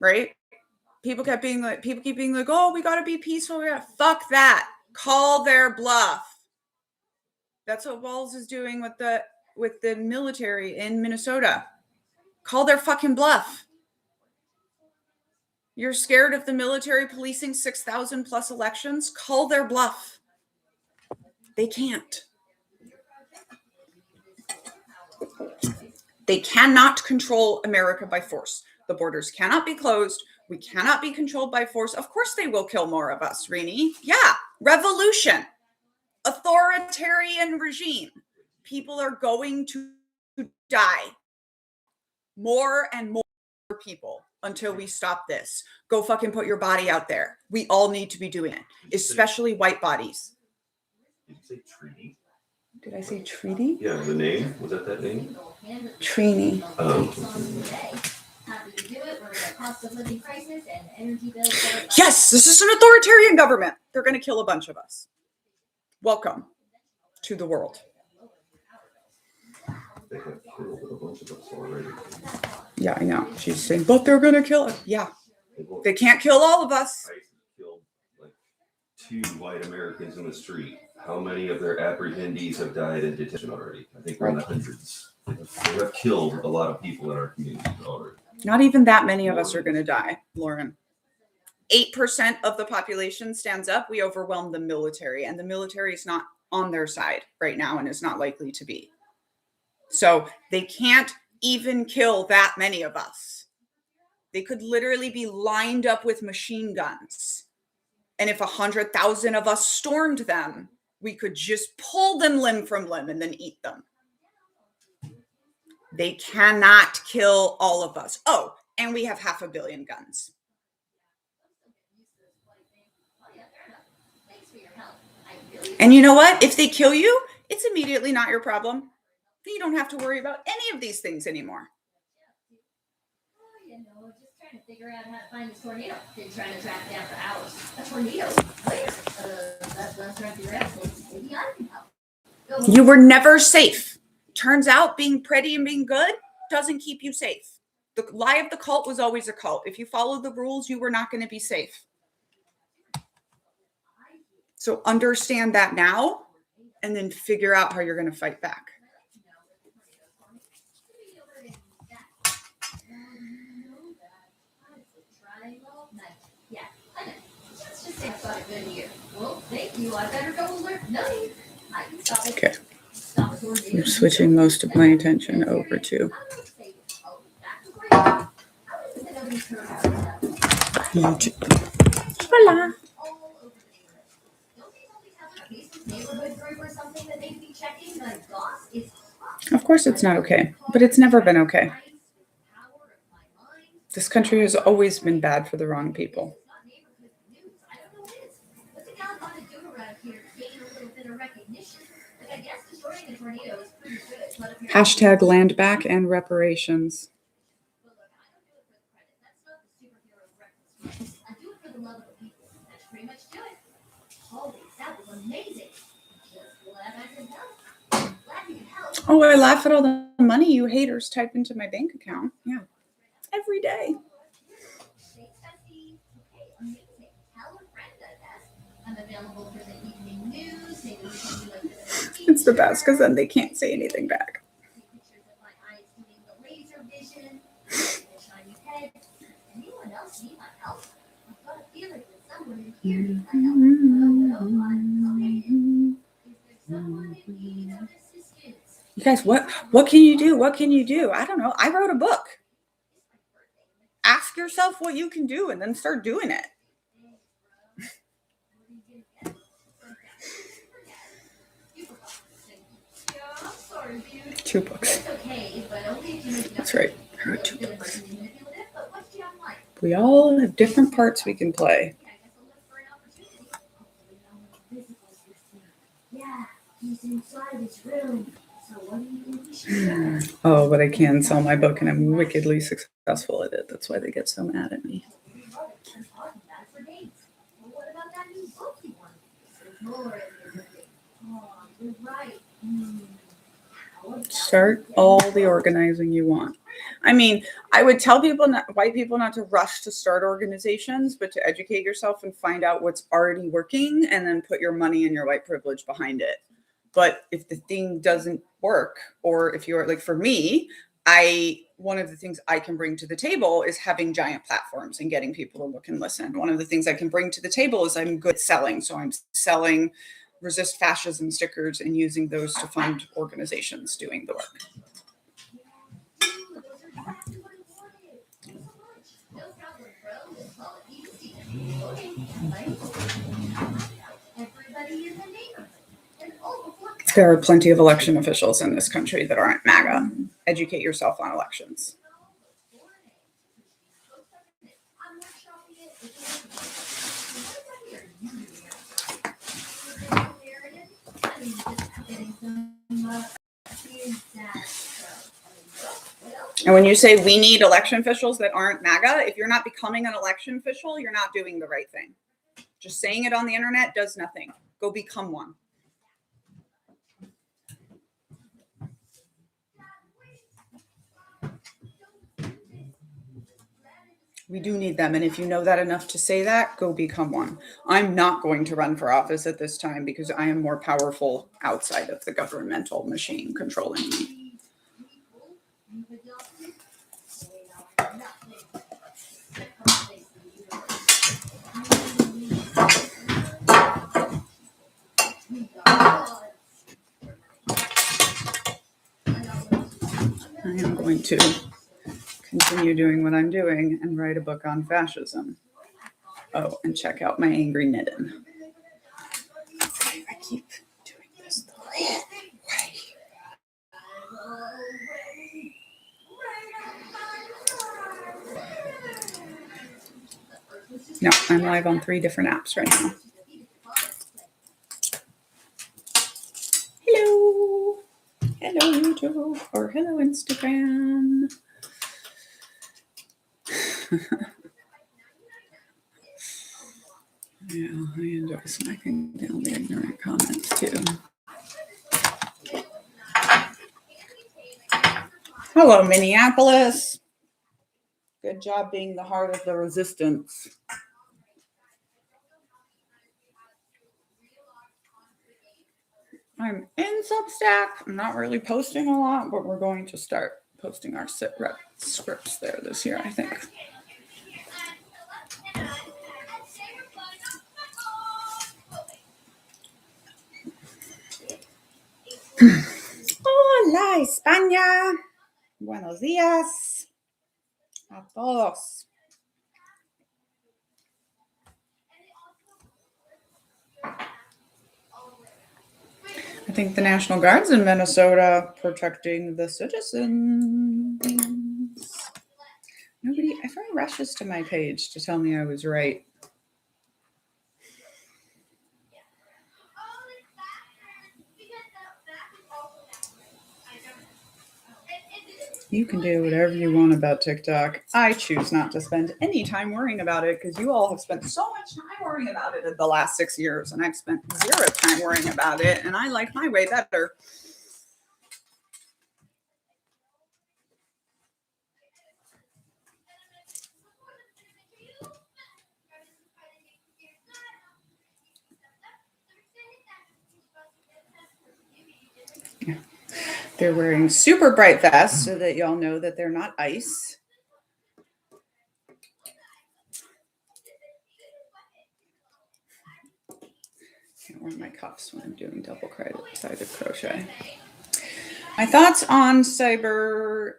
right? People keep being like, oh, we got to be peaceful. Fuck that. Call their bluff. That's what Walz is doing with the military in Minnesota. Call their fucking bluff. You're scared of the military policing 6,000 plus elections? Call their bluff. They can't. They cannot control America by force. The borders cannot be closed. We cannot be controlled by force. Of course they will kill more of us, Rini. Yeah, revolution, authoritarian regime. People are going to die. More and more people until we stop this. Go fucking put your body out there. We all need to be doing it, especially white bodies. Did you say treaty? Did I say treaty? Yeah, the name. Was that name? Trini. Yes, this is an authoritarian government. They're going to kill a bunch of us. Welcome to the world. They have killed a bunch of us already. Yeah, I know. She's saying, but they're going to kill us. Yeah. They can't kill all of us. ISIS killed like 2 white Americans in the street. How many of their apprehendees have died in detention already? I think we're in the hundreds. They have killed a lot of people in our community already. Not even that many of us are going to die, Lauren. 8% of the population stands up. We overwhelm the military, and the military is not on their side right now and is not likely to be. So they can't even kill that many of us. They could literally be lined up with machine guns. And if 100,000 of us stormed them, we could just pull them limb from limb and then eat them. They cannot kill all of us. Oh, and we have 500 million guns. And you know what? If they kill you, it's immediately not your problem. You don't have to worry about any of these things anymore. Just trying to figure out how to find this tornado. Been trying to track down for hours. A tornado? Where? That's what I'm trying to figure out. Maybe I can help. You were never safe. Turns out being pretty and being good doesn't keep you safe. The lie of the cult was always a cult. If you followed the rules, you were not going to be safe. So understand that now and then figure out how you're going to fight back. Well, thank you. I better go alert. No, I can stop it. Okay. I'm switching most of my attention over to YouTube. Voila. Of course it's not okay, but it's never been okay. This country has always been bad for the wrong people. Hashtag land back and reparations. Oh, I laugh at all the money you haters type into my bank account. Yeah, every day. It's the best because then they can't say anything back. You guys, what can you do? What can you do? I don't know. I wrote a book. Ask yourself what you can do and then start doing it. 2 books. That's right. I wrote 2 books. We all have different parts we can play. Oh, but I can sell my book and I'm wickedly successful at it. That's why they get so mad at me. Start all the organizing you want. I mean, I would tell people, white people, not to rush to start organizations, but to educate yourself and find out what's already working and then put your money and your white privilege behind it. But if the thing doesn't work, or if you're like, for me, one of the things I can bring to the table is having giant platforms and getting people to look and listen. One of the things I can bring to the table is I'm good at selling. So I'm selling resist fascism stickers and using those to fund organizations doing the work. There are plenty of election officials in this country that aren't MAGA. Educate yourself on elections. And when you say we need election officials that aren't MAGA, if you're not becoming an election official, you're not doing the right thing. Just saying it on the internet does nothing. Go become one. We do need them. And if you know that enough to say that, go become one. I'm not going to run for office at this time because I am more powerful outside of the governmental machine controlling me. I am going to continue doing what I'm doing and write a book on fascism. Oh, and check out my angry knitting. I keep doing this the wrong way. No, I'm live on 3 different apps right now. Hello. Hello, YouTube. Or hello, Instagram. Yeah, I enjoy smacking down the ignorant comments too. Hello, Minneapolis. Good job being the heart of the resistance. I'm in Substack. I'm not really posting a lot, but we're going to start posting our sit rep scripts there this year, I think. Hola, España. Buenos días a todos. I think the National Guard's in Minnesota protecting the citizens. Nobody ever rushes to my page to tell me I was right. You can do whatever you want about TikTok. I choose not to spend any time worrying about it because you all have spent so much time worrying about it in the last 6 years, and I've spent 0 time worrying about it, and I like my way better. Yeah. They're wearing super bright vests so that y'all know that they're not ice. Can't wear my cuffs when I'm doing double-sided crochet. My thoughts on cyber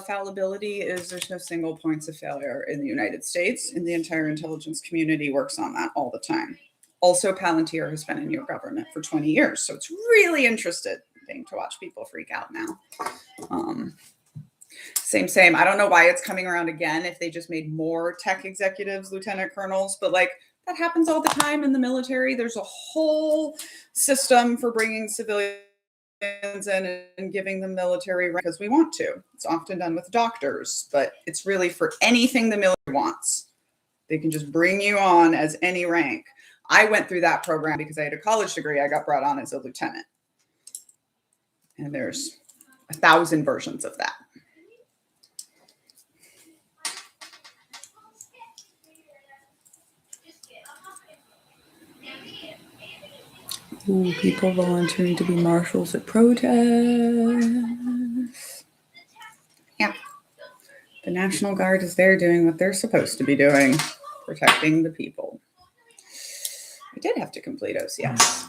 fallibility is there's no single points of failure in the United States, and the entire intelligence community works on that all the time. Also, Palantir has been in your government for 20 years, so it's really interesting to watch people freak out now. Same. I don't know why it's coming around again if they just made more tech executives lieutenant colonels, but like that happens all the time in the military. There's a whole system for bringing civilians in and giving them military rank because we want to. It's often done with doctors, but it's really for anything the military wants. They can just bring you on as any rank. I went through that program because I had a college degree. I got brought on as a lieutenant. And there's 1,000 versions of that. Ooh, people volunteering to be marshals at protests. Yeah. The National Guard is there doing what they're supposed to be doing, protecting the people. I did have to complete OCS,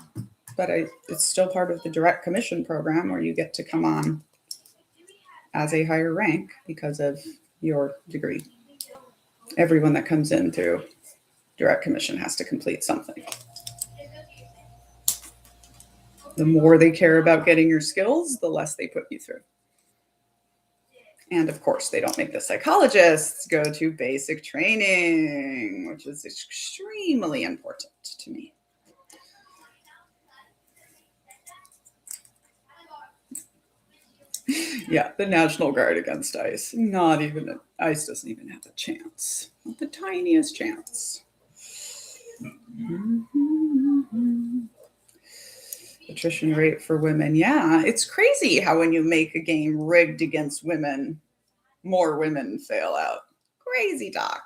but it's still part of the direct commission program where you get to come on as a higher rank because of your degree. Everyone that comes in through direct commission has to complete something. The more they care about getting your skills, the less they put you through. And of course, they don't make the psychologists go to basic training, which is extremely important to me. Yeah, the National Guard against ICE. ICE doesn't even have a chance. Not the tiniest chance. Mm-hmm. Attrition rate for women. Yeah, it's crazy how when you make a game rigged against women, more women fail out. Crazy talk.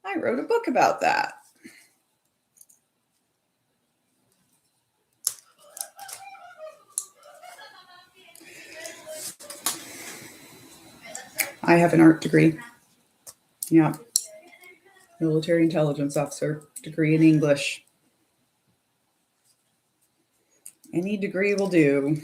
I wrote a book about that. I have an art degree. Yeah. Military intelligence officer, degree in English. Any degree will do.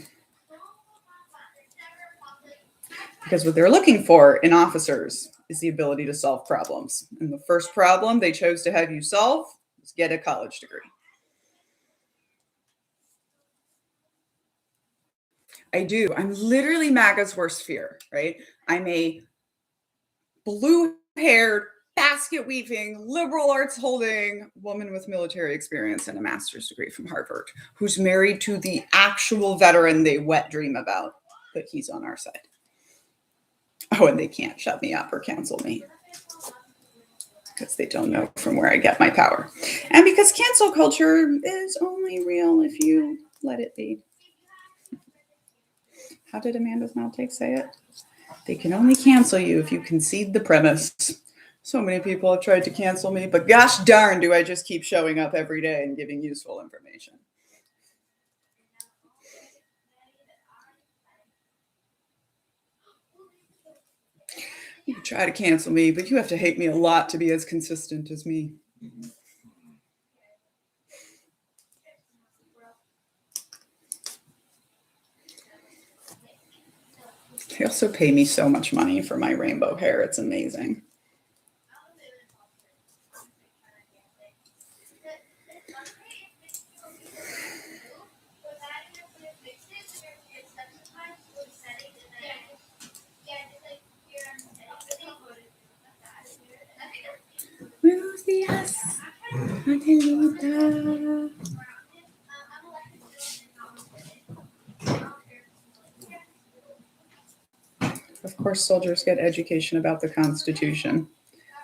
Because what they're looking for in officers is the ability to solve problems. And the first problem they chose to have you solve is get a college degree. I do. I'm literally MAGA's worst fear, right? I'm a blue-haired, basket-weaving, liberal arts holding woman with military experience and a master's degree from Harvard who's married to the actual veteran they wet dream about, but he's on our side. Oh, and they can't shut me up or cancel me because they don't know from where I get my power. And because cancel culture is only real if you let it be. How did Amanda's Maltake say it? They can only cancel you if you concede the premise. So many people have tried to cancel me, but gosh darn, do I just keep showing up every day and giving useful information. You can try to cancel me, but you have to hate me a lot to be as consistent as me. They also pay me so much money for my rainbow hair. It's amazing. Buenos días, Angelita. Of course, soldiers get education about the Constitution.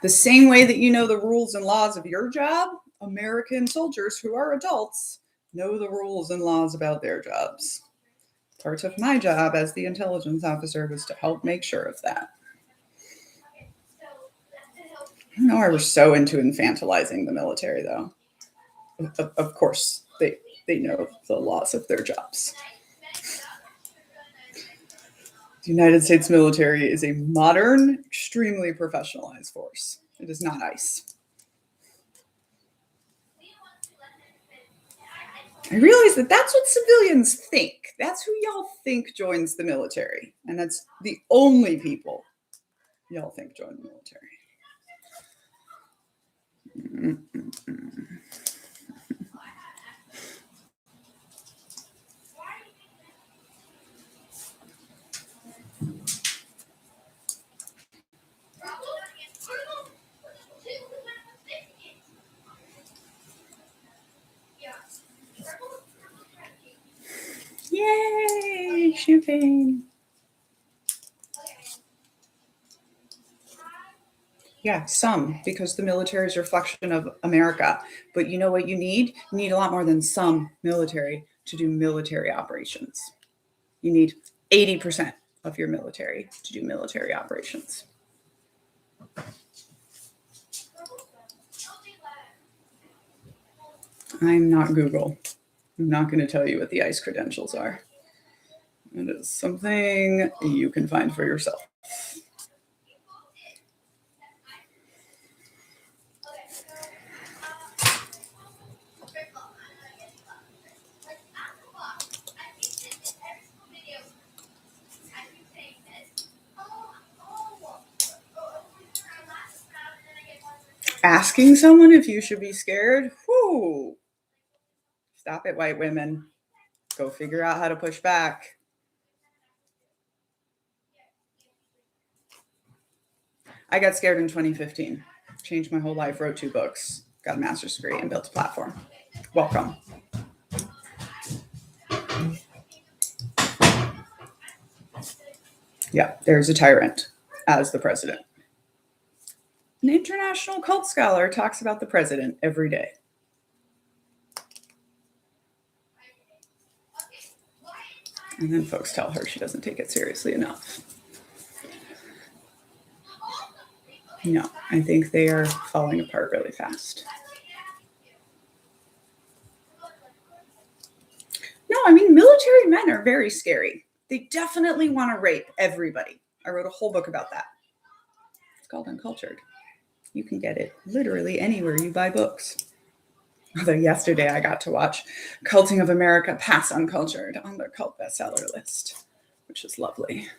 The same way that you know the rules and laws of your job, American soldiers who are adults know the rules and laws about their jobs. Part of my job as the intelligence officer was to help make sure of that. I don't know why we're so into infantilizing the military, though. Of course, they know the laws of their jobs. The United States military is a modern, extremely professionalized force. It is not ICE. I realize that that's what civilians think. That's who y'all think joins the military. And that's the only people y'all think join the military. Yay! Champagne. Yeah, some, because the military is a reflection of America. But you know what you need? You need a lot more than some military to do military operations. You need 80% of your military to do military operations. I'm not Google. I'm not going to tell you what the ICE credentials are. It is something you can find for yourself. Asking someone if you should be scared? Whoo! Stop it, white women. Go figure out how to push back. I got scared in 2015. Changed my whole life, wrote 2 books, got a master's degree, and built a platform. Welcome. Yeah, there's a tyrant as the president. An international cult scholar talks about the president every day. And then folks tell her she doesn't take it seriously enough. No, I think they are falling apart really fast. No, I mean, military men are very scary. They definitely want to rape everybody. I wrote a whole book about that. It's called Uncultured. You can get it literally anywhere you buy books. Although yesterday I got to watch Culting of America pass Uncultured on their cult bestseller list, which is lovely.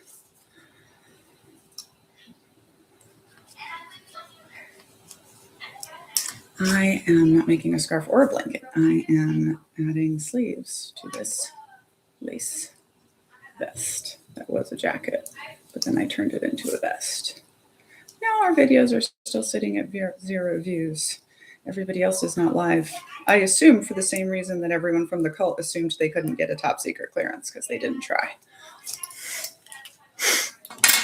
I am not making a scarf or a blanket. I am adding sleeves to this lace vest. That was a jacket, but then I turned it into a vest. Now our videos are still sitting at 0 views. Everybody else is not live. I assume for the same reason that everyone from the cult assumed they couldn't get a top secret clearance because they didn't try.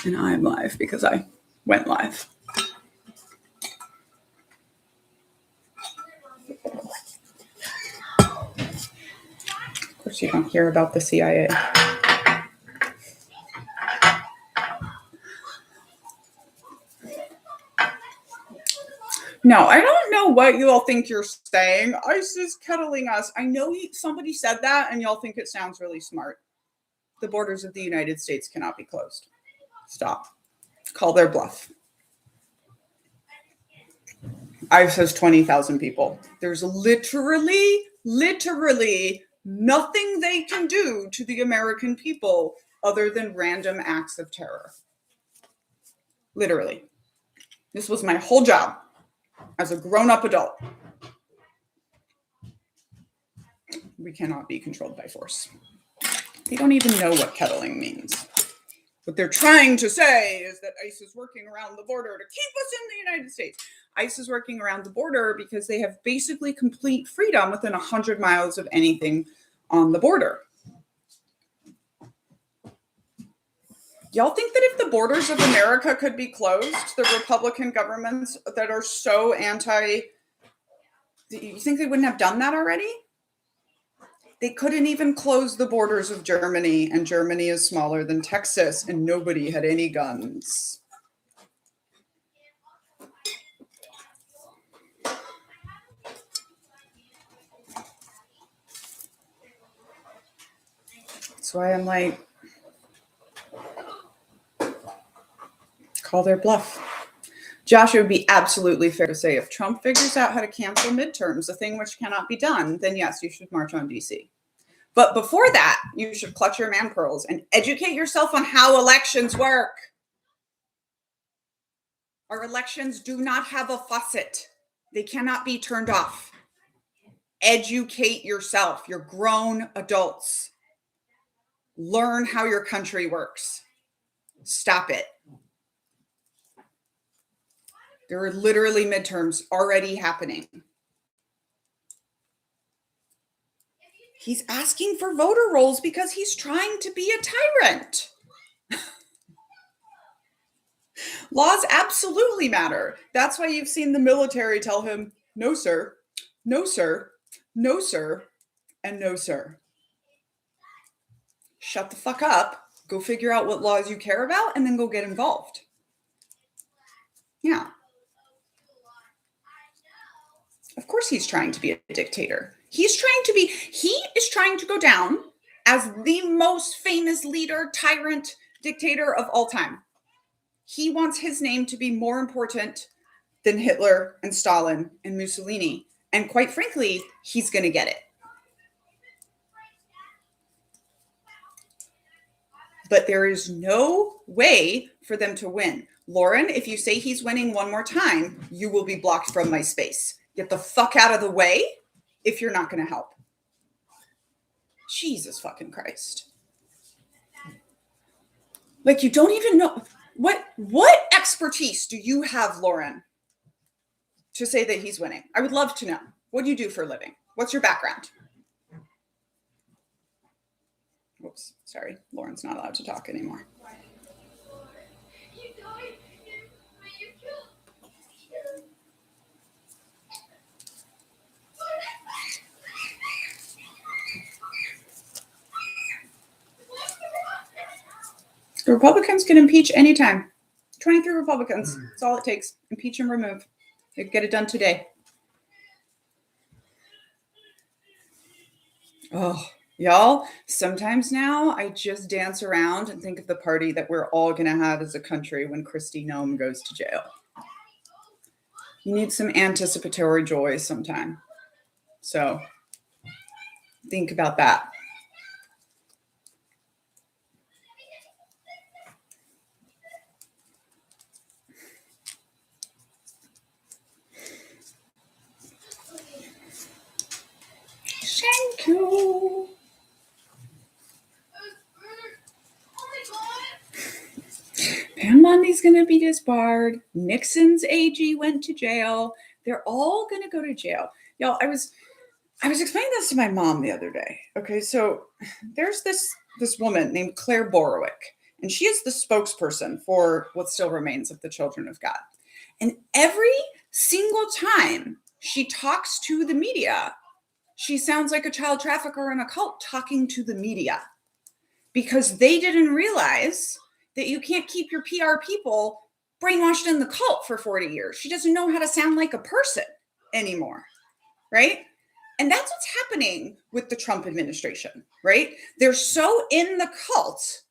And I'm live because I went live. Of course, you don't hear about the CIA. No, I don't know what you all think you're saying. ICE is kettling us. I know somebody said that, and y'all think it sounds really smart. The borders of the United States cannot be closed. Stop. Call their bluff. ICE has 20,000 people. There's literally nothing they can do to the American people other than random acts of terror. Literally. This was my whole job as a grown-up adult. We cannot be controlled by force. They don't even know what kettling means. What they're trying to say is that ICE is working around the border to keep us in the United States. ICE is working around the border because they have basically complete freedom within 100 miles of anything on the border. Y'all think that if the borders of America could be closed, the Republican governments that are so you think they wouldn't have done that already? They couldn't even close the borders of Germany, and Germany is smaller than Texas, and nobody had any guns. That's why I'm like, call their bluff. Josh, it would be absolutely fair to say if Trump figures out how to cancel midterms, a thing which cannot be done, then yes, you should march on DC. But before that, you should clutch your man pearls and educate yourself on how elections work. Our elections do not have a faucet. They cannot be turned off. Educate yourself. You're grown adults. Learn how your country works. Stop it. There are literally midterms already happening. He's asking for voter rolls because he's trying to be a tyrant. Laws absolutely matter. That's why you've seen the military tell him, no, sir, no, sir, no, sir, and no, sir. Shut the fuck up. Go figure out what laws you care about and then go get involved. Yeah. Of course he's trying to be a dictator. He is trying to go down as the most famous leader, tyrant, dictator of all time. He wants his name to be more important than Hitler and Stalin and Mussolini. And quite frankly, he's going to get it. But there is no way for them to win. Lauren, if you say he's winning one more time, you will be blocked from my space. Get the fuck out of the way if you're not going to help. Jesus fucking Christ. Like, you don't even know. What expertise do you have, Lauren, to say that he's winning? I would love to know. What do you do for a living? What's your background? Whoops, sorry. Lauren's not allowed to talk anymore. The Republicans can impeach anytime. 23 Republicans. That's all it takes. Impeach and remove. They get it done today. Oh, y'all, sometimes now I just dance around and think of the party that we're all going to have as a country when Kristi Noem goes to jail. You need some anticipatory joy sometime. So think about that. Thank you. Pam Bundy's going to be disbarred. Nixon's AG went to jail. They're all going to go to jail. Y'all, I was explaining this to my mom the other day. Okay, so there's this woman named Claire Borowick, and she is the spokesperson for what still remains of the Children of God. And every single time she talks to the media, she sounds like a child trafficker in a cult talking to the media, because they didn't realize that you can't keep your PR people brainwashed in the cult for 40 years. She doesn't know how to sound like a person anymore, right? And that's what's happening with the Trump administration, right? They're so in the cult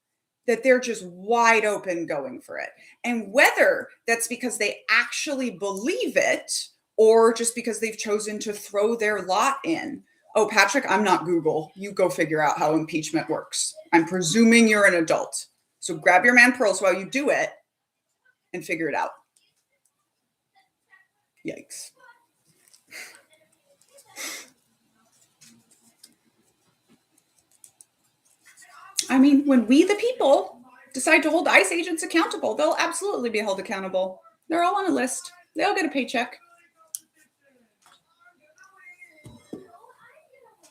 that they're just wide open going for it. And whether that's because they actually believe it or just because they've chosen to throw their lot in. Oh, Patrick, I'm not Google. You go figure out how impeachment works. I'm presuming you're an adult. So grab your man pearls while you do it and figure it out. Yikes. I mean, when we, the people, decide to hold ICE agents accountable, they'll absolutely be held accountable. They're all on a list. They all get a paycheck.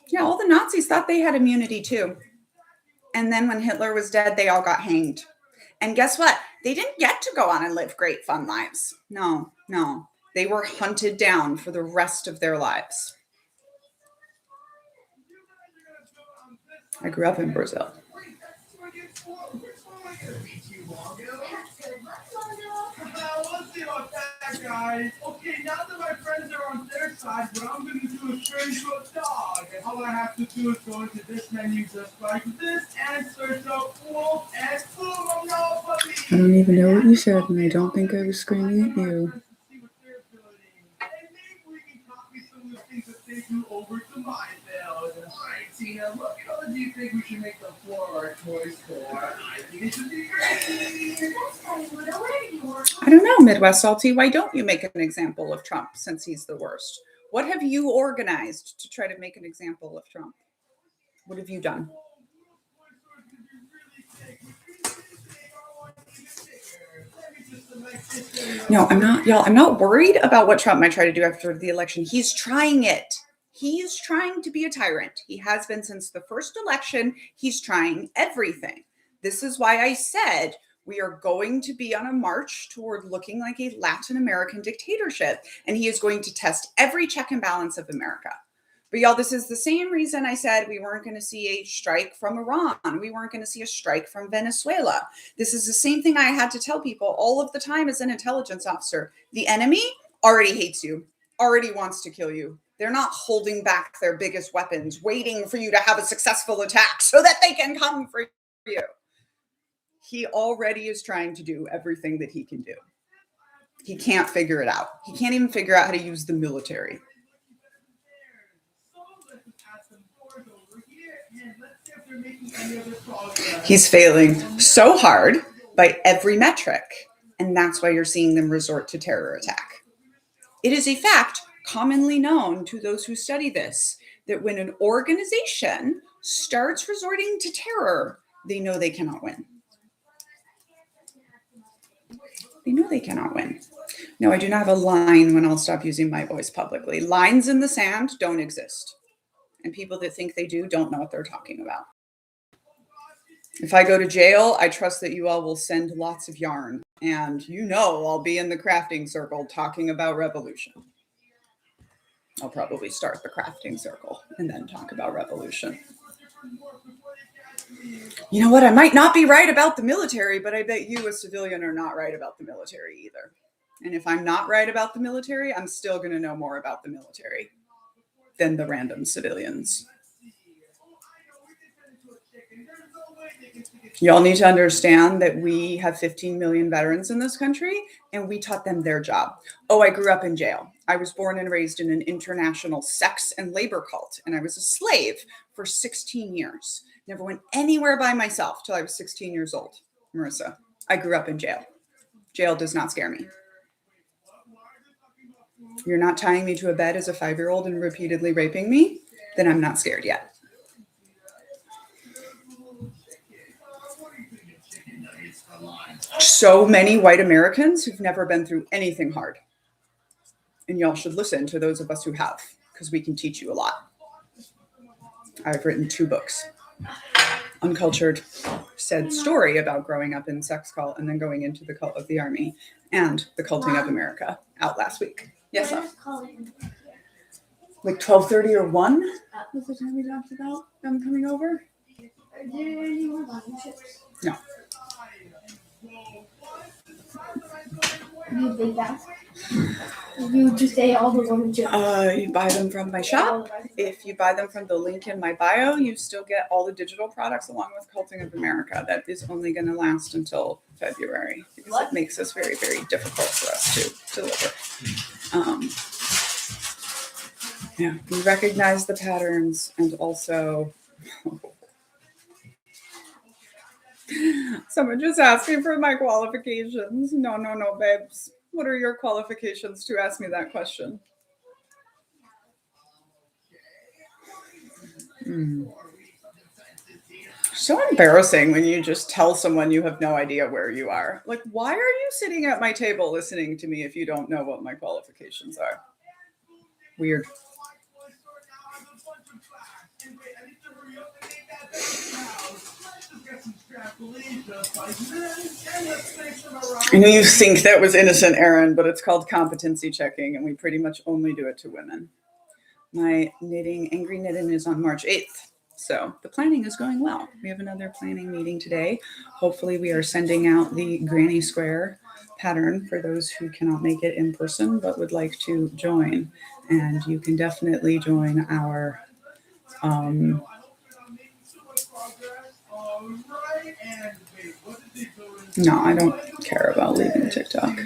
Yeah, all the Nazis thought they had immunity too. And then when Hitler was dead, they all got hanged. And guess what? They didn't get to go on and live great, fun lives. No. They were hunted down for the rest of their lives. I grew up in Brazil. Let's see about that, guys. Okay, now that my friends are on their side, what I'm going to do is turn into a dog. And all I have to do is go into this menu just like this and search up wolf and boom, I'm all puppy. I don't even know what you said, and I don't think I was screaming at you. And maybe we can copy some of the things that they do over to my build. Alright, Tina, what color do you think we should make the floor of our toys for? I think it should be green. I don't know, Midwest Salty. Why don't you make an example of Trump since he's the worst? What have you organized to try to make an example of Trump? What have you done? No, I'm not, y'all. I'm not worried about what Trump might try to do after the election. He's trying it. He's trying to be a tyrant. He has been since the first election. He's trying everything. This is why I said we are going to be on a march toward looking like a Latin American dictatorship. And he is going to test every check and balance of America. But y'all, this is the same reason I said we weren't going to see a strike from Iran. We weren't going to see a strike from Venezuela. This is the same thing I had to tell people all of the time as an intelligence officer. The enemy already hates you, already wants to kill you. They're not holding back their biggest weapons, waiting for you to have a successful attack so that they can come for you. He already is trying to do everything that he can do. He can't figure it out. He can't even figure out how to use the military. He's failing so hard by every metric, and that's why you're seeing them resort to terror attack. It is a fact commonly known to those who study this that when an organization starts resorting to terror, they know they cannot win. They know they cannot win. No, I do not have a line when I'll stop using my voice publicly. Lines in the sand don't exist. And people that think they do don't know what they're talking about. If I go to jail, I trust that you all will send lots of yarn. And you know I'll be in the crafting circle talking about revolution. I'll probably start the crafting circle and then talk about revolution. You know what? I might not be right about the military, but I bet you, a civilian, are not right about the military either. And if I'm not right about the military, I'm still going to know more about the military than the random civilians. Y'all need to understand that we have 15 million veterans in this country, and we taught them their job. Oh, I grew up in jail. I was born and raised in an international sex and labor cult, and I was a slave for 16 years. Never went anywhere by myself till I was 16 years old. Marissa, I grew up in jail. Jail does not scare me. You're not tying me to a bed as a 5-year-old and repeatedly raping me, then I'm not scared yet. So many white Americans who've never been through anything hard. And y'all should listen to those of us who have, because we can teach you a lot. I've written 2 books. Uncultured said story about growing up in sex cult and then going into the cult of the army, and The Culting of America, out last week. Yes, sir. Like 12:30 or 1 was the time we talked about them coming over? No. You think that? You just say all the women chips. You buy them from my shop. If you buy them from the link in my bio, you still get all the digital products along with Culting of America. That is only going to last until February because it makes this very, very difficult for us to deliver. Yeah, we recognize the patterns, and also someone just asking for my qualifications. No, babes. What are your qualifications to ask me that question? So embarrassing when you just tell someone you have no idea where you are. Like, why are you sitting at my table listening to me if you don't know what my qualifications are? Weird. I know you think that was innocent, Aaron, but it's called competency checking, and we pretty much only do it to women. My Angry Knitting is on March 8th, so the planning is going well. We have another planning meeting today. Hopefully we are sending out the Granny Square pattern for those who cannot make it in person but would like to join. And you can definitely join our no, I don't care about leaving TikTok.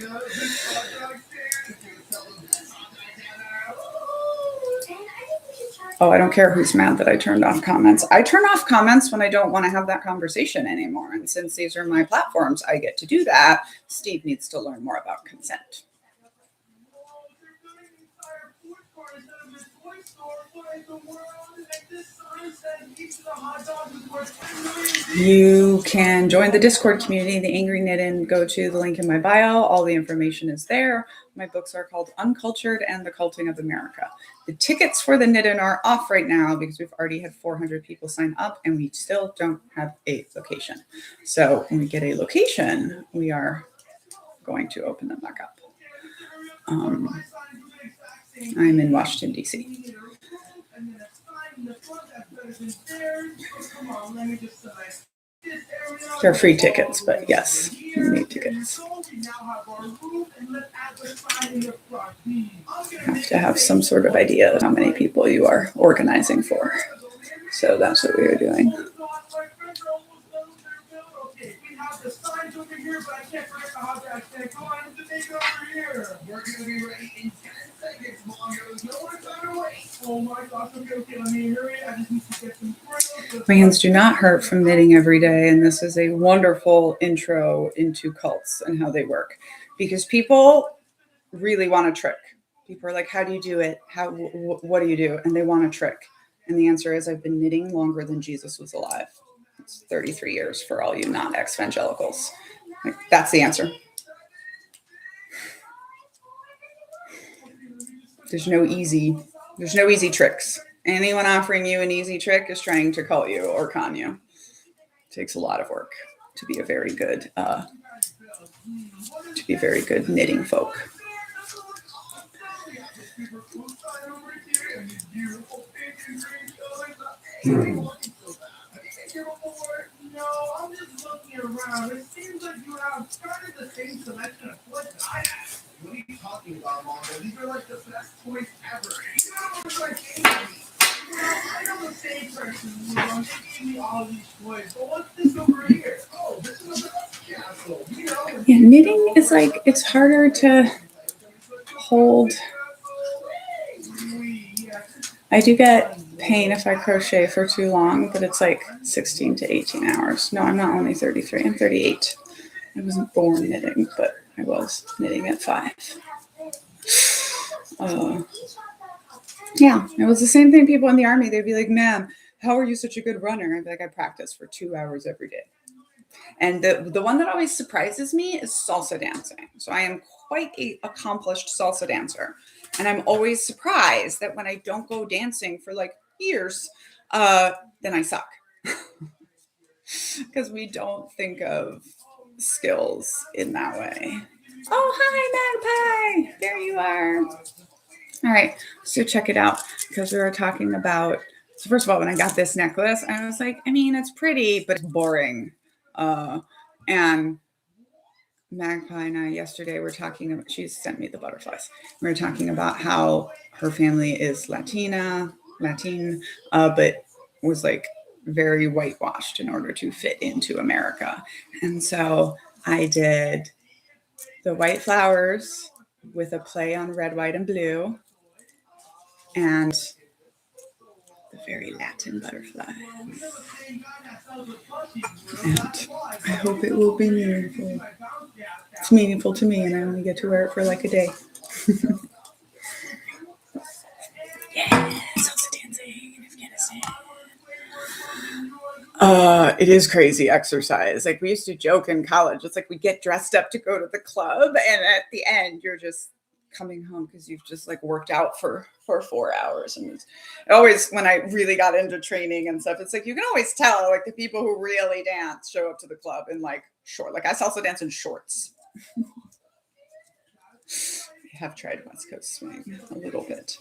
Oh, I don't care who's mad that I turned off comments. I turn off comments when I don't want to have that conversation anymore. And since these are my platforms, I get to do that. Steve needs to learn more about consent. You can join the Discord community, the Angry Knitting. Go to the link in my bio. All the information is there. My books are called Uncultured and The Culting of America. The tickets for the Knitting are off right now because we've already had 400 people sign up and we still don't have a location. So when we get a location, we are going to open them back up. I'm in Washington, D.C. They're free tickets, but yes, you need tickets. have to have some sort of idea of how many people you are organizing for. So that's what we were doing. Okay, we have the signs over here, but I can't break the hot dog stand. Come on, the big over here. We're gonna be ready in 10 seconds, Mom. There's no more time to wait. Oh my gosh, okay, let me hurry. I just need to get some grills. My hands do not hurt from knitting every day, and this is a wonderful intro into cults and how they work, because people really want a trick. People are like, how do you do it? What do you do? And they want a trick. And the answer is, I've been knitting longer than Jesus was alive. It's 33 years for all you not evangelicals. Like, that's the answer. There's no easy tricks. Anyone offering you an easy trick is trying to cult you or con you. It takes a lot of work to be a very good knitting folk. No, I'm just looking around. It seems like you have started the same selection of toys that I have. What are you talking about, Mom? These are like the best toys ever. You know what I I know the same person. They gave me all these toys. But what's this over here? Oh, this is a castle. You know. Yeah, knitting is like, it's harder to hold. I do get pain if I crochet for too long, but it's like 16 to 18 hours. No, I'm not only 33, I'm 38. I wasn't born knitting, but I was knitting at 5. Yeah, it was the same thing. People in the army, they'd be like, ma'am, how are you such a good runner? I'd be like, I practice for 2 hours every day. And the one that always surprises me is salsa dancing. So I am quite an accomplished salsa dancer. And I'm always surprised that when I don't go dancing for like years, then I suck. Because we don't think of skills in that way. Oh, hi, Magpie. There you are. All right, so check it out, because we were talking about, so first of all, when I got this necklace, I was like, I mean, it's pretty, but it's boring. And Magpie and I yesterday were talking about, she sent me the butterflies. We were talking about how her family is Latin, but was like very whitewashed in order to fit into America. And so I did the white flowers with a play on red, white, and blue, and the very Latin butterfly. And I hope it will be meaningful. It's meaningful to me, and I only get to wear it for like a day. Yeah, salsa dancing in Afghanistan. It is crazy exercise. Like, we used to joke in college. It's like we get dressed up to go to the club, and at the end, you're just coming home because you've just like worked out for 4 hours. And it's always, when I really got into training and stuff, it's like you can always tell like the people who really dance show up to the club in like short. Like, I salsa dance in shorts. I have tried West Coast swing a little bit.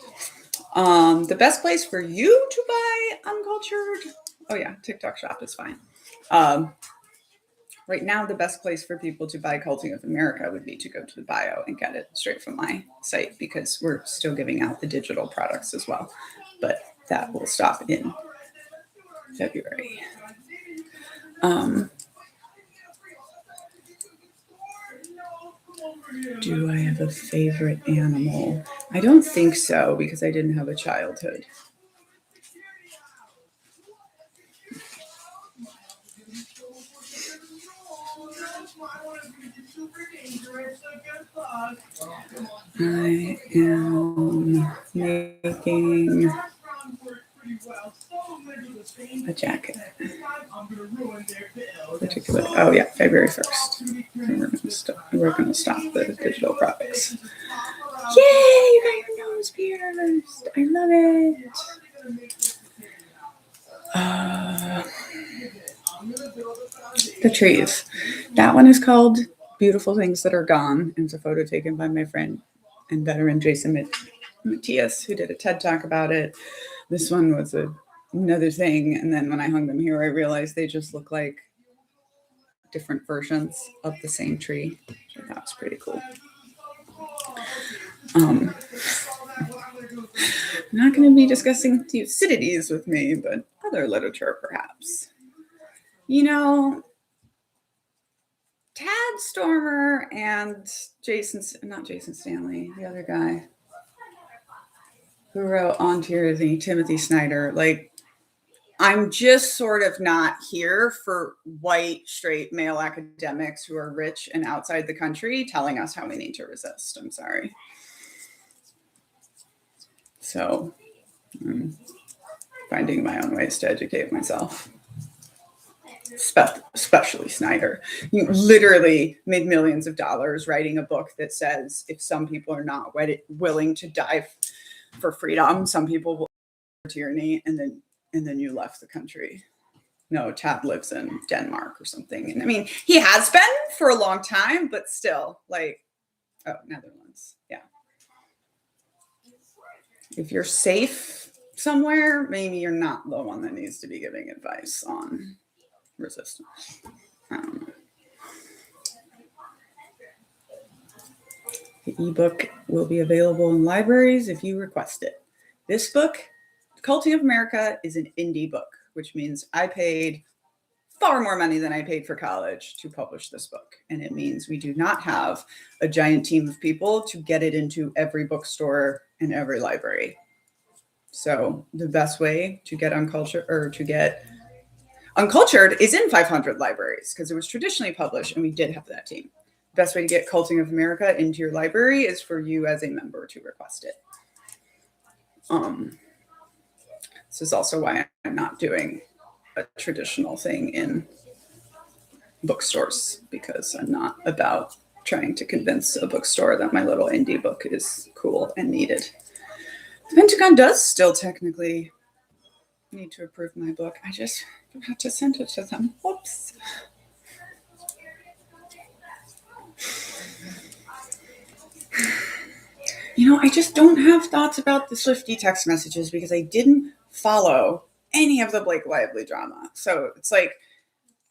The best place for you to buy uncultured, oh yeah, TikTok shop is fine. Right now, the best place for people to buy Culting of America would be to go to the bio and get it straight from my site, because we're still giving out the digital products as well. But that will stop in February. Do I have a favorite animal? I don't think so, because I didn't have a childhood. I am making a jacket. Oh yeah, February 1st. We're gonna stop the digital products. Yay! You got your nose pierced. I love it. The trees. That one is called Beautiful Things That Are Gone. It's a photo taken by my friend and veteran Jason Matthias, who did a TED Talk about it. This one was another thing. And then when I hung them here, I realized they just look like different versions of the same tree, which I thought was pretty cool. I'm not going to be discussing Thucydides with me, but other literature perhaps. You know, Tad Stormer and not Jason Stanley, the other guy who wrote On Tyranny, Timothy Snyder, like, I'm just sort of not here for white, straight male academics who are rich and outside the country telling us how we need to resist. I'm sorry. So I'm finding my own ways to educate myself. Especially Snyder. You literally made millions of dollars writing a book that says if some people are not willing to die for freedom, some people will tyranny, and then you left the country. No, Tad lives in Denmark or something. And I mean, he has been for a long time, but still, like, Netherlands. Yeah. If you're safe somewhere, maybe you're not the one that needs to be giving advice on resistance. I don't know. The ebook will be available in libraries if you request it. This book, Culting of America, is an indie book, which means I paid far more money than I paid for college to publish this book. And it means we do not have a giant team of people to get it into every bookstore and every library. So the best way to get Uncultured is in 500 libraries because it was traditionally published and we did have that team. The best way to get Culting of America into your library is for you as a member to request it. This is also why I'm not doing a traditional thing in bookstores, because I'm not about trying to convince a bookstore that my little indie book is cool and needed. The Pentagon does still technically need to approve my book. I just forgot to send it to them. Whoops. You know, I just don't have thoughts about the Swiftie text messages because I didn't follow any of the Blake Lively drama. So it's like,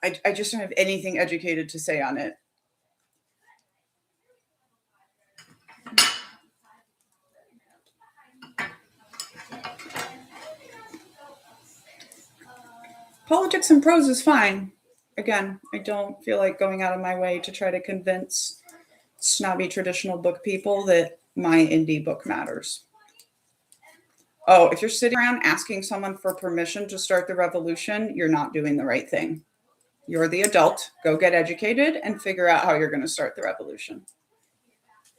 I just don't have anything educated to say on it. Politics and prose is fine. Again, I don't feel like going out of my way to try to convince snobby traditional book people that my indie book matters. Oh, if you're sitting around asking someone for permission to start the revolution, you're not doing the right thing. You're the adult. Go get educated and figure out how you're going to start the revolution.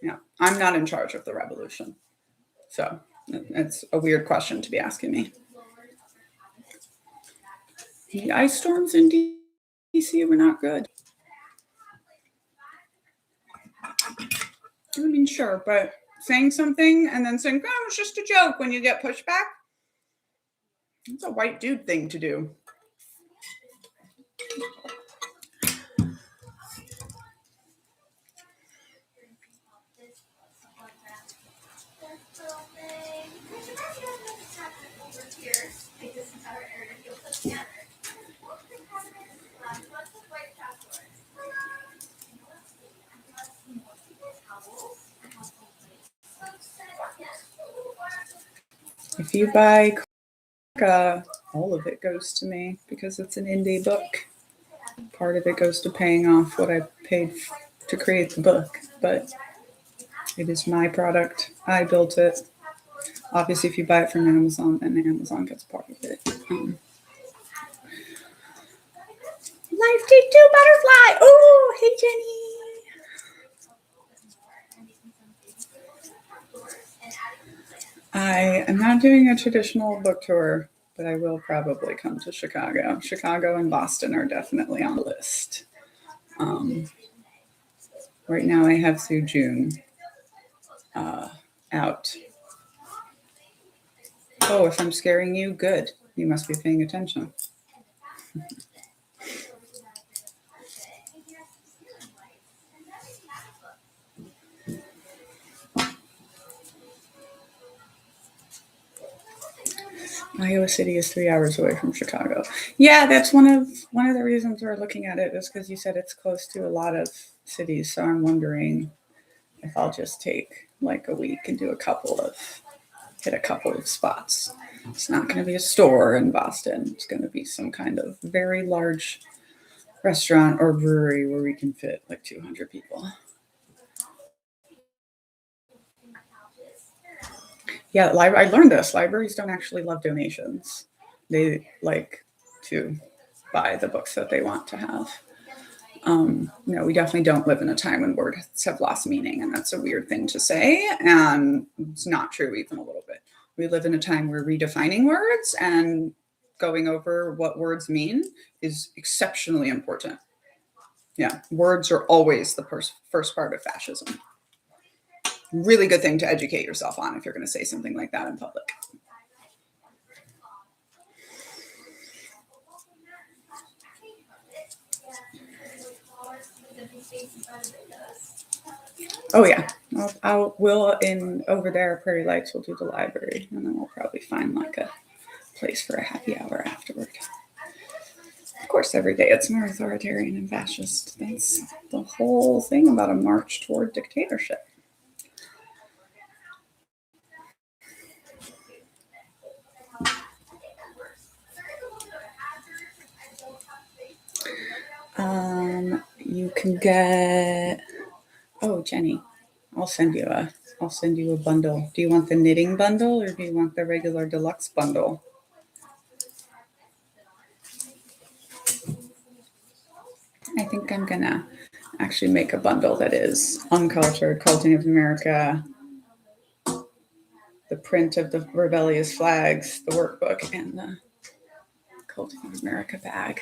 Yeah, I'm not in charge of the revolution. So it's a weird question to be asking me. The ice storms in DC were not good. I mean, sure, but saying something and then saying, oh, it's just a joke when you get pushback, it's a white dude thing to do. If you buy all of it goes to me because it's an indie book. Part of it goes to paying off what I paid to create the book, but it is my product. I built it. Obviously, if you buy it from Amazon, then Amazon gets part of it. Life Take Two Butterfly. Oh, hey, Jenny. I am not doing a traditional book tour, but I will probably come to Chicago. Chicago and Boston are definitely on the list. Right now I have through June out. Oh, if I'm scaring you, good. You must be paying attention. Iowa City is 3 hours away from Chicago. Yeah, that's one of the reasons we're looking at it is because you said it's close to a lot of cities. So I'm wondering if I'll just take like a week and do a couple of hit a couple of spots. It's not going to be a store in Boston. It's going to be some kind of very large restaurant or brewery where we can fit like 200 people. Yeah, I learned this. Libraries don't actually love donations. They like to buy the books that they want to have. No, we definitely don't live in a time when words have lost meaning, and that's a weird thing to say, and it's not true even a little bit. We live in a time where redefining words and going over what words mean is exceptionally important. Yeah, words are always the first part of fascism. Really good thing to educate yourself on if you're going to say something like that in public. Oh yeah, we'll in over there at Prairie Lights. We'll do the library, and then we'll probably find like a place for a happy hour afterward. Of course, every day it's more authoritarian and fascist. That's the whole thing about a march toward dictatorship. You can get. Oh, Jenny, I'll send you a bundle. Do you want the knitting bundle or do you want the regular deluxe bundle? I think I'm gonna actually make a bundle that is Uncultured, Culting of America, the print of the rebellious flags, the workbook, and the Culting of America bag.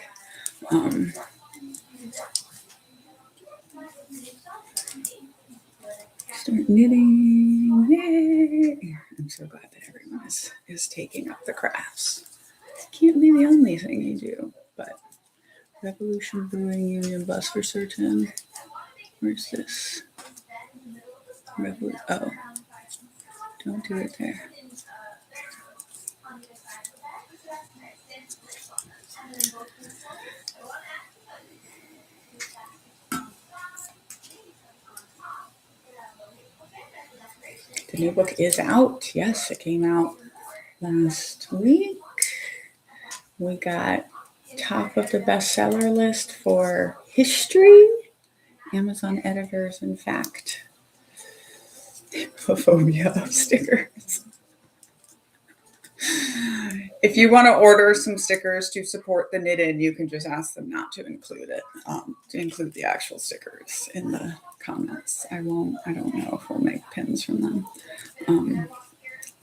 Start knitting. Yay! I'm so glad that everyone is taking up the crafts. It can't be the only thing you do, but Revolution Brewing Union bus for certain. Where's this? Oh, don't do it there. The new book is out. Yes, it came out last week. We got top of the bestseller list for history. Amazon editors, in fact. A phobia of stickers. If you want to order some stickers to support the knit-in, you can just ask them not to include it, to include the actual stickers in the comments. I don't know if we'll make pins from them.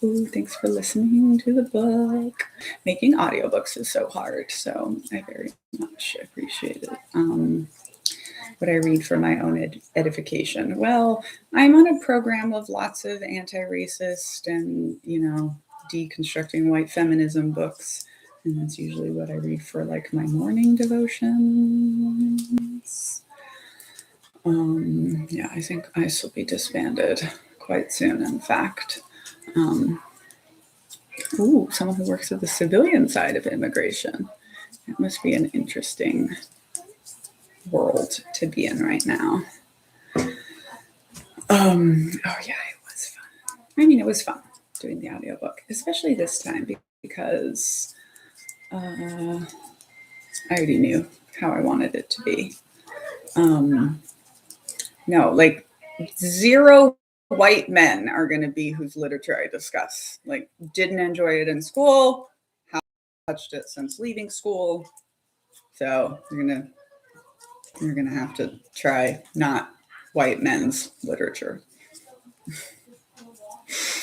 Ooh, thanks for listening to the book. Making audiobooks is so hard, so I very much appreciate it. What I read for my own edification. Well, I'm on a program of lots of anti-racist and, deconstructing white feminism books. And that's usually what I read for like my morning devotions. Yeah, I think ICE will be disbanded quite soon, in fact. Someone who works at the civilian side of immigration. It must be an interesting world to be in right now. Oh yeah, it was fun. I mean, it was fun doing the audiobook, especially this time because I already knew how I wanted it to be. No, like 0 white men are going to be whose literature I discuss. Like, didn't enjoy it in school, haven't touched it since leaving school. So you're gonna have to try not white men's literature.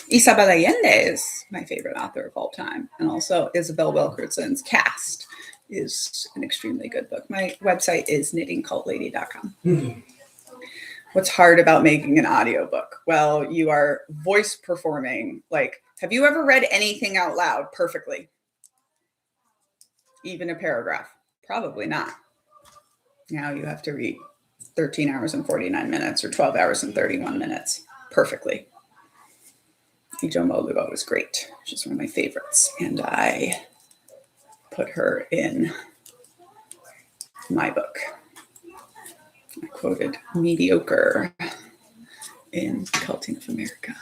Isabel Allende is my favorite author of all time. And also Isabel Wilkerson's Cast is an extremely good book. My website is knittingcultlady.com. What's hard about making an audiobook? Well, you are voice performing. Like, have you ever read anything out loud perfectly? Even a paragraph? Probably not. Now you have to read 13 hours and 49 minutes or 12 hours and 31 minutes perfectly. Ijomo Luo was great. She's one of my favorites. And I put her in my book. I quoted mediocre in Culting of America.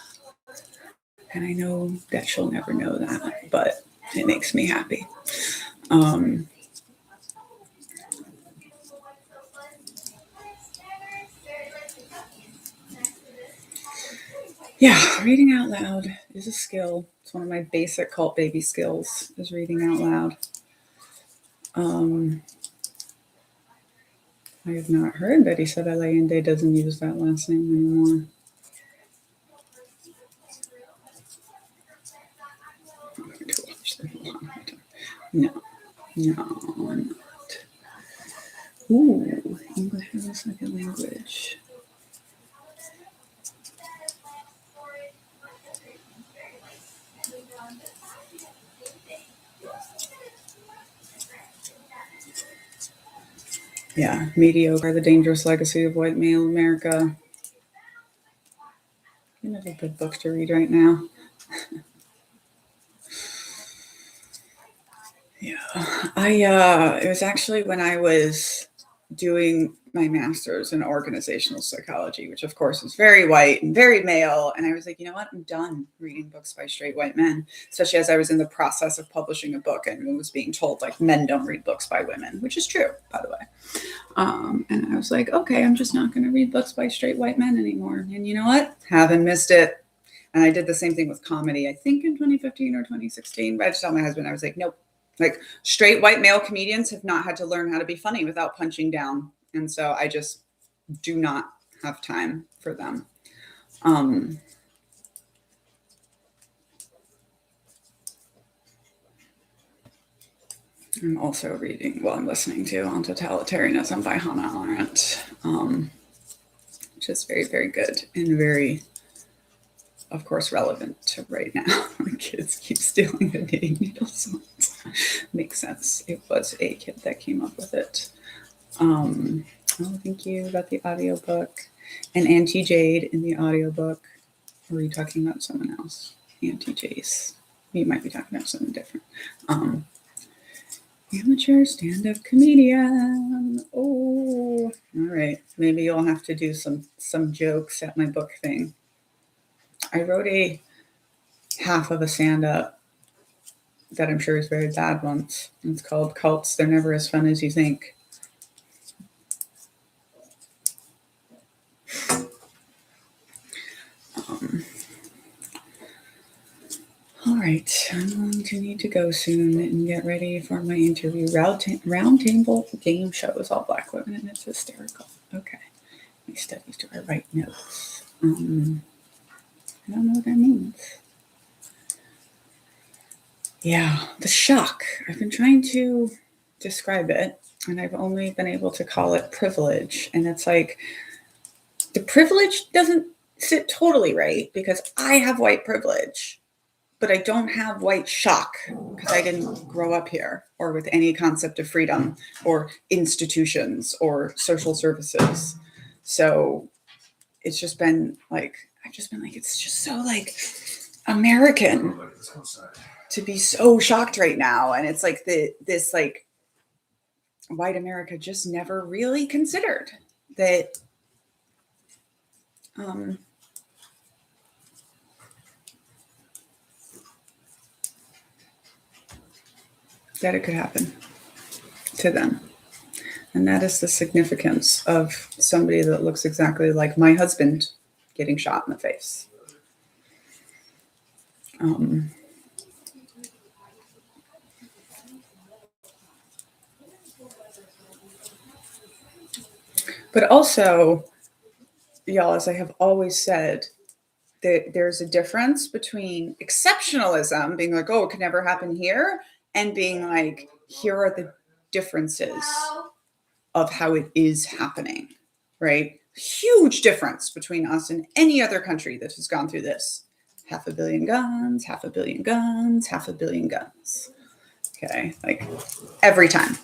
And I know that she'll never know that, but it makes me happy. Yeah, reading out loud is a skill. It's one of my basic cult baby skills, is reading out loud. I have not heard that Isabel Allende doesn't use that last name anymore. I'm going to watch them No, I'm not. Ooh, English as a second language. Yeah, Mediocre, The Dangerous Legacy of White Male America. Another good book to read right now. Yeah, it was actually when I was doing my master's in organizational psychology, which of course is very white and very male. And I was like, you know what? I'm done reading books by straight white men, especially as I was in the process of publishing a book and was being told like men don't read books by women, which is true, by the way. And I was like, okay, I'm just not going to read books by straight white men anymore. And you know what? Haven't missed it. And I did the same thing with comedy, I think in 2015 or 2016. But I just told my husband, I was like, nope. Like straight white male comedians have not had to learn how to be funny without punching down. And so I just do not have time for them. I'm also reading, I'm listening to On Totalitarianism by Hannah Arendt, which is very, very good and very, of course, relevant to right now. The kids keep stealing the knitting needles. Makes sense. It was a kid that came up with it. Oh, thank you about the audiobook. And Auntie Jade in the audiobook. Or are you talking about someone else? Auntie Jace. You might be talking about something different. Amateur stand-up comedian. Oh, all right. Maybe you'll have to do some jokes at my book thing. I wrote a half of a stand-up that I'm sure is very bad once. It's called Cults. They're Never as Fun as You Think. All right, I'm going to need to go soon and get ready for my interview. Roundtable game show is all black women and it's hysterical. Okay, my studies, do I write notes? I don't know what that means. Yeah, the shock. I've been trying to describe it, and I've only been able to call it privilege. And it's like, the privilege doesn't sit totally right because I have white privilege, but I don't have white shock because I didn't grow up here or with any concept of freedom or institutions or social services. So it's just been like, it's just so like American to be so shocked right now. And it's like this like white America just never really considered that that it could happen to them. And that is the significance of somebody that looks exactly like my husband getting shot in the face. But also, y'all, as I have always said, that there's a difference between exceptionalism, being like, oh, it could never happen here, and being like, here are the differences of how it is happening, right? Huge difference between us and any other country that has gone through this. 500 million guns, 500 million guns, 500 million guns. Okay, like every time.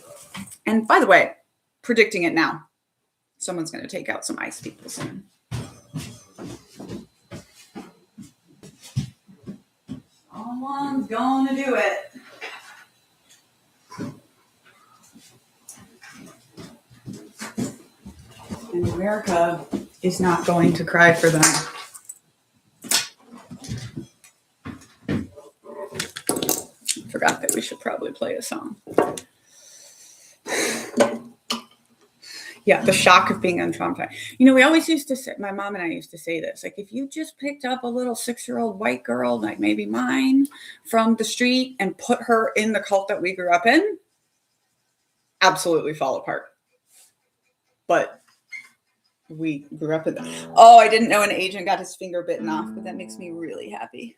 And by the way, predicting it now. Someone's going to take out some ICE people soon. Someone's going to do it. And America is not going to cry for them. Forgot that we should probably play a song. Yeah, the shock of being untraumatized. You know, we always used to say, my mom and I used to say this, like, if you just picked up a little 6-year-old white girl, like maybe mine, from the street and put her in the cult that we grew up in, absolutely fall apart. But we grew up in that. Oh, I didn't know an agent got his finger bitten off, but that makes me really happy.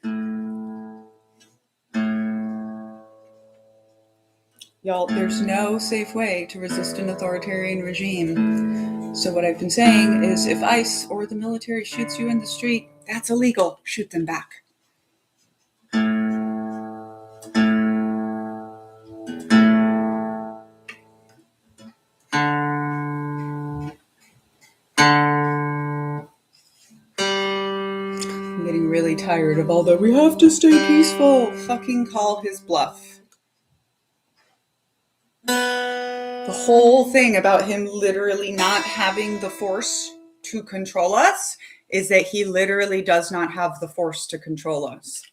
Y'all, there's no safe way to resist an authoritarian regime. So what I've been saying is if ICE or the military shoots you in the street, that's illegal. Shoot them back. I'm getting really tired of all the we have to stay peaceful. Fucking call his bluff. The whole thing about him literally not having the force to control us is that he literally does not have the force to control us.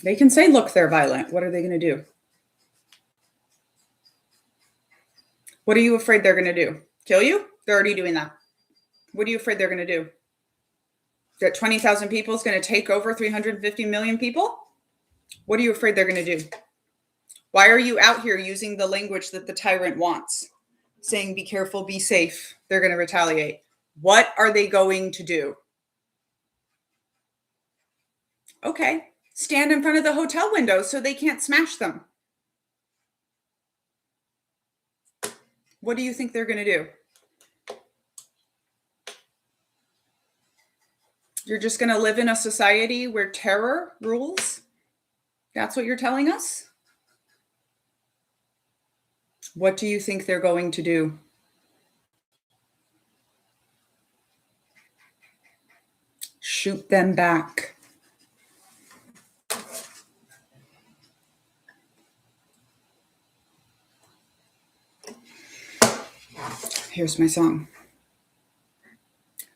They can say, look, they're violent. What are they going to do? What are you afraid they're going to do? Kill you? They're already doing that. What are you afraid they're going to do? That 20,000 people is going to take over 350 million people? What are you afraid they're going to do? Why are you out here using the language that the tyrant wants? Saying, be careful, be safe. They're going to retaliate. What are they going to do? Okay. Stand in front of the hotel windows so they can't smash them. What do you think they're going to do? You're just going to live in a society where terror rules? That's what you're telling us? What do you think they're going to do? Shoot them back. Here's my song.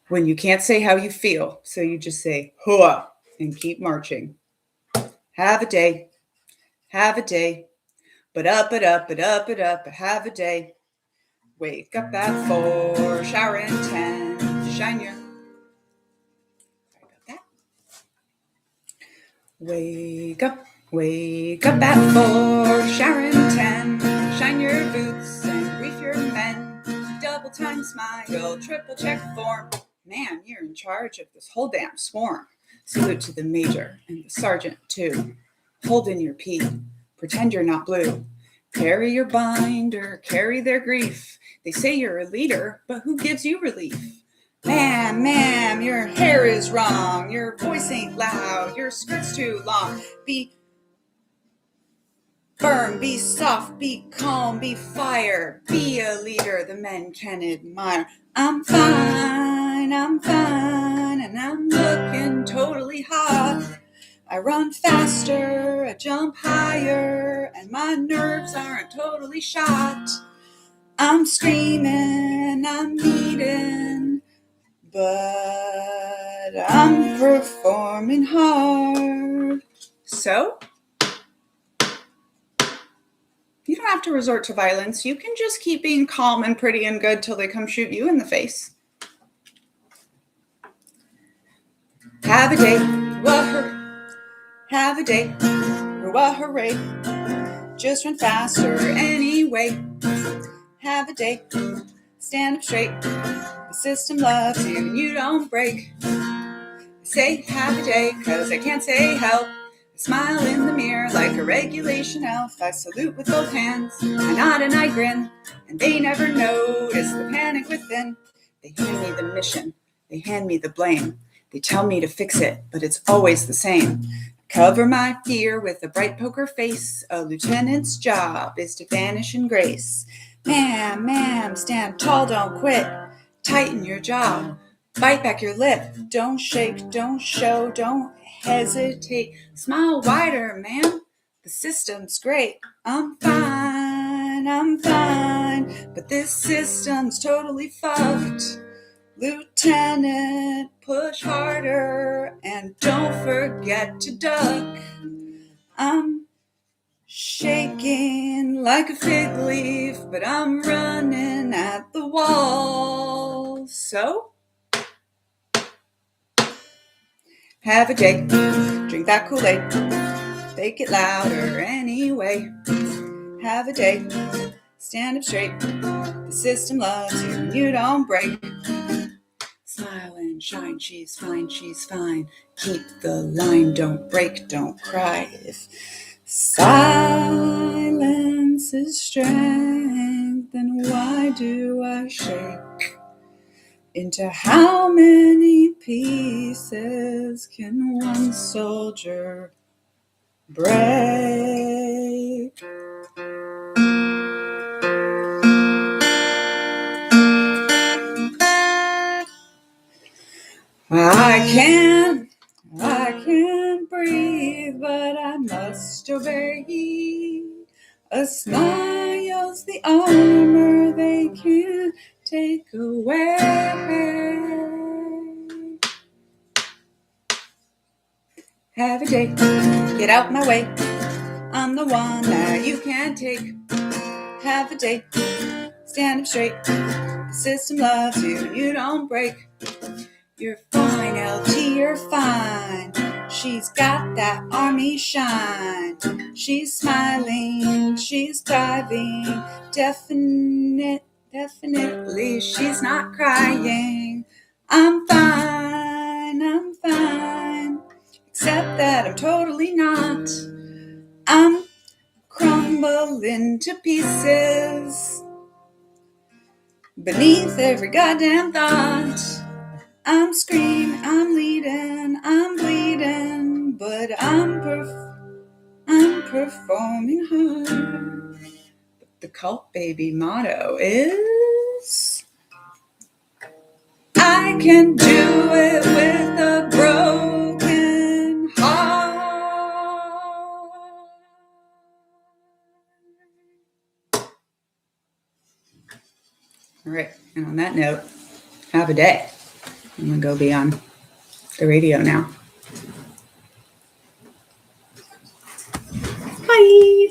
When you can't say how you feel, so you just say, hooah, and keep marching. Have a day. Have a day. But up, have a day. Wake up at 4, shower in 10, shine your... Sorry about that. Wake up at 4, shower in 10, shine your boots and brief your men. Double time smile, triple check form. Man, you're in charge of this whole damn swarm. Salute to the major and the sergeant too. Hold in your pee, pretend you're not blue. Carry your binder, carry their grief. They say you're a leader, but who gives you relief? Ma'am, your hair is wrong. Your voice ain't loud. Your skirt's too long. Be firm, be soft, be calm, be fire. Be a leader the men can admire. I'm fine, and I'm looking totally hot. I run faster, I jump higher, and my nerves aren't totally shot. I'm screaming, I'm needing, but I'm performing hard. So, you don't have to resort to violence. You can just keep being calm and pretty and good till they come shoot you in the face. Have a day, have a day, hooray. Just run faster anyway. Have a day, stand up straight. The system loves you and you don't break. I say have a day, cause I can't say help. I smile in the mirror like a regulation elf. I salute with both hands, I nod and I grin. And they never notice the panic within. They hand me the mission, they hand me the blame. They tell me to fix it, but it's always the same. Cover my fear with a bright poker face. A lieutenant's job is to vanish in grace. Ma'am, stand tall, don't quit. Tighten your jaw, bite back your lip. Don't shake, don't show, don't hesitate. Smile wider, ma'am. The system's great. I'm fine, but this system's totally fucked. Lieutenant, it, push harder, and don't forget to duck. I'm shaking like a fig leaf, but I'm running at the wall. So, have a day, drink that Kool-Aid, make it louder anyway. Have a day, stand up straight, the system loves you and you don't break. Smile and shine, she's fine, keep the line, don't break, don't cry. If silence is strength, then why do I shake? Into how many pieces can one soldier break? I can't breathe, but I must obey. A smile's the armor they can't take away. Have a day, get out my way. I'm the one that you can't take. Have a day, stand up straight. The system loves you and you don't break. You're fine, LT, you're fine. She's got that army shine. She's smiling, she's thriving. Definitely, she's not crying. I'm fine, except that I'm totally not. I'm crumbling to pieces beneath every goddamn thought. I'm screaming, I'm leading, I'm bleeding, but I'm performing hard. The Cult Baby motto is, I can do it with a broken heart. All right, and on that note, have a day. I'm going to go be on the radio now. Bye.